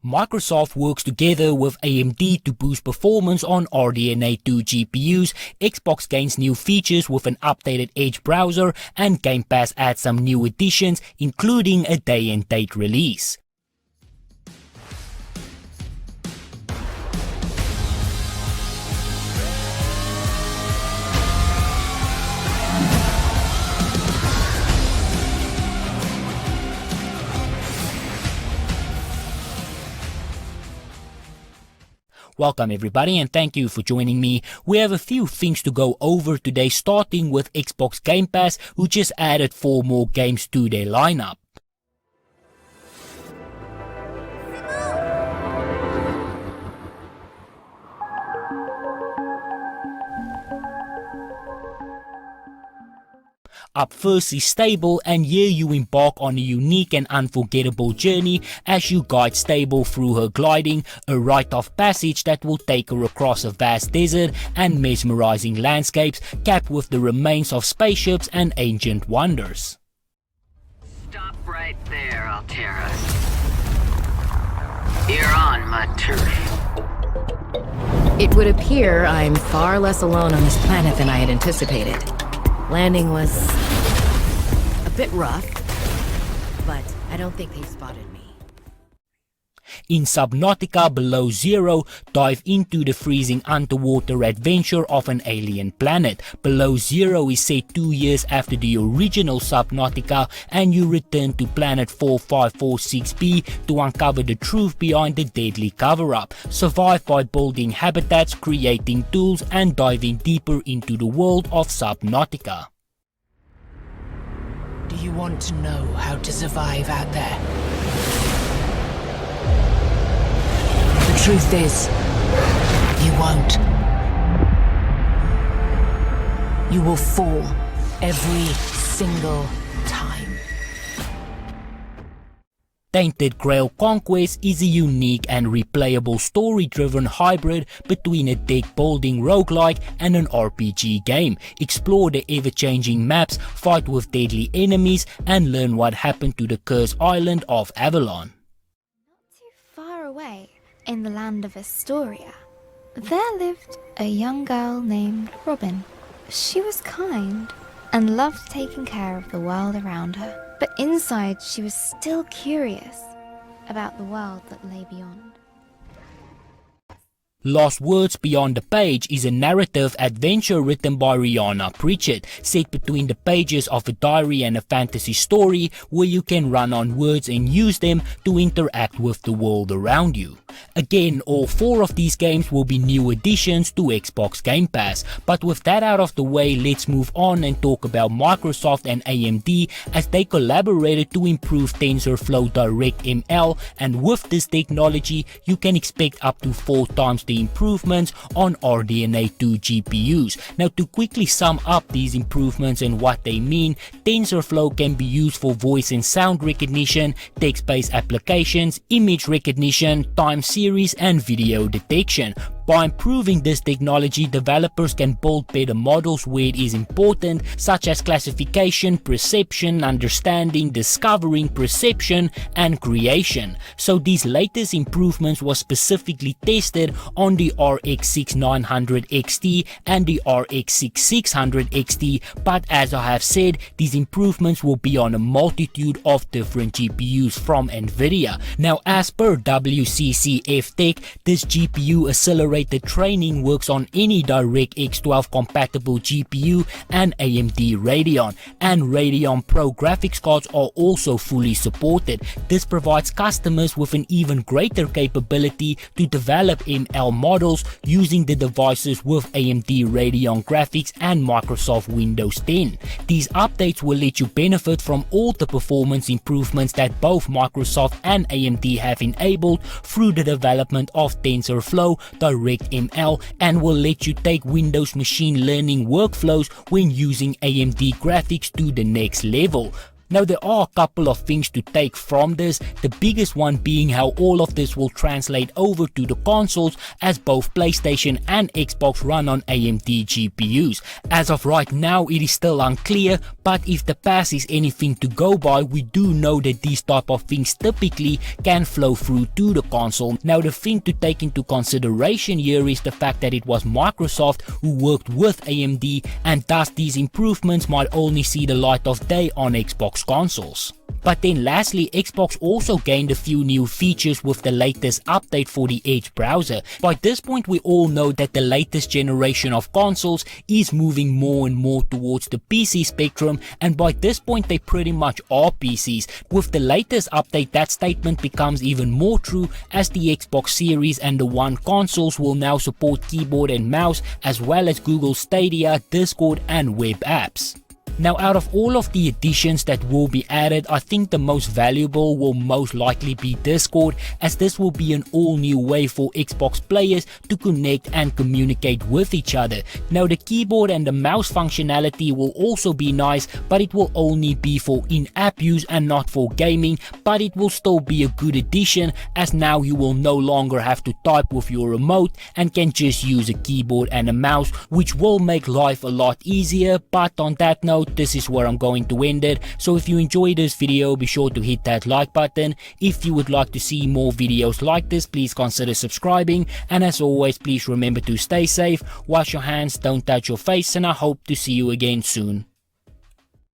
Microsoft works together with AMD to boost performance on RDNA 2 GPUs, Xbox gains new features with an updated Edge browser, and Game Pass adds some new additions, including a day and date release. Welcome everybody and thank you for joining me. We have a few things to go over today, starting with Xbox Game Pass, who just added 4 more games to their lineup. Up first is Stable, and here you embark on a unique and unforgettable journey as you guide Stable through her gliding, a rite of passage that will take her across a vast desert and mesmerizing landscapes capped with the remains of spaceships and ancient wonders. Stop right there, Altera. You're on my turf. It would appear I'm far less alone on this planet than I had anticipated. Landing was a bit rough, but I don't think they spotted me. In Subnautica Below Zero, dive into the freezing underwater adventure of an alien planet. Below Zero is set 2 years after the original Subnautica, and you return to planet 4546b to uncover the truth behind the deadly cover-up. Survive by building habitats, creating tools, and diving deeper into the world of Subnautica. Do you want to know how to survive out there? The truth is, you won't. You will fall every single time. Tainted Grail Conquest is a unique and replayable story-driven hybrid between a deck-building roguelike and an RPG game. Explore the ever-changing maps, fight with deadly enemies, and learn what happened to the cursed island of Avalon. Not too far away, in the land of Astoria, there lived a young girl named Robin. She was kind and loved taking care of the world around her. But inside, she was still curious about the world that lay beyond. Lost Words Beyond the Page is a narrative adventure written by Rihanna Pritchett, set between the pages of a diary and a fantasy story where you can run on words and use them to interact with the world around you. Again, all 4 of these games will be new additions to Xbox Game Pass, but with that out of the way, let's move on and talk about Microsoft and AMD as they collaborated to improve TensorFlow DirectML, and with this technology you can expect up to 4 times the improvements on RDNA 2 GPUs. Now, to quickly sum up these improvements and what they mean, TensorFlow can be used for voice and sound recognition, text-based applications, image recognition, time series, and video detection. By improving this technology, developers can build better models where it is important, such as classification, perception, understanding, discovering, perception, and creation. So these latest improvements were specifically tested on the RX 6900 XT and the RX 6600 XT, but as I have said, these improvements will be on a multitude of different GPUs from Nvidia. Now, as per WCCF Tech, this GPU accelerated training works on any DirectX 12 compatible GPU and AMD Radeon, and Radeon Pro graphics cards are also fully supported. This provides customers with an even greater capability to develop ML models using the devices with AMD Radeon graphics and Microsoft Windows 10. These updates will let you benefit from all the performance improvements that both Microsoft and AMD have enabled through the development of TensorFlow DirectML, and will let you take Windows machine learning workflows when using AMD graphics to the next level. Now there are a couple of things to take from this, the biggest one being how all of this will translate over to the consoles, as both PlayStation and Xbox run on AMD GPUs. As of right now it is still unclear, but if the past is anything to go by, we do know that these type of things typically can flow through to the console. Now the thing to take into consideration here is the fact that it was Microsoft who worked with AMD, and thus these improvements might only see the light of day on Xbox consoles. But then lastly, Xbox also gained a few new features with the latest update for the Edge browser. By this point we all know that the latest generation of consoles is moving more and more towards the PC spectrum, and by this point they pretty much are PCs. With the latest update that statement becomes even more true, as the Xbox Series and the One consoles will now support keyboard and mouse, as well as Google Stadia, Discord and web apps. Now out of all of the additions that will be added, I think the most valuable will most likely be Discord, as this will be an all new way for Xbox players to connect and communicate with each other. Now the keyboard and the mouse functionality will also be nice, but it will only be for in-app use and not for gaming, but it will still be a good addition, as now you will no longer have to type with your remote and can just use a keyboard and a mouse, which will make life a lot easier. But on that note, this is where I'm going to end it. So if you enjoyed this video, be sure to hit that like button. If you would like to see more videos like this, please consider subscribing, and as always, please remember to stay safe, wash your hands, don't touch your face, and I hope to see you again soon.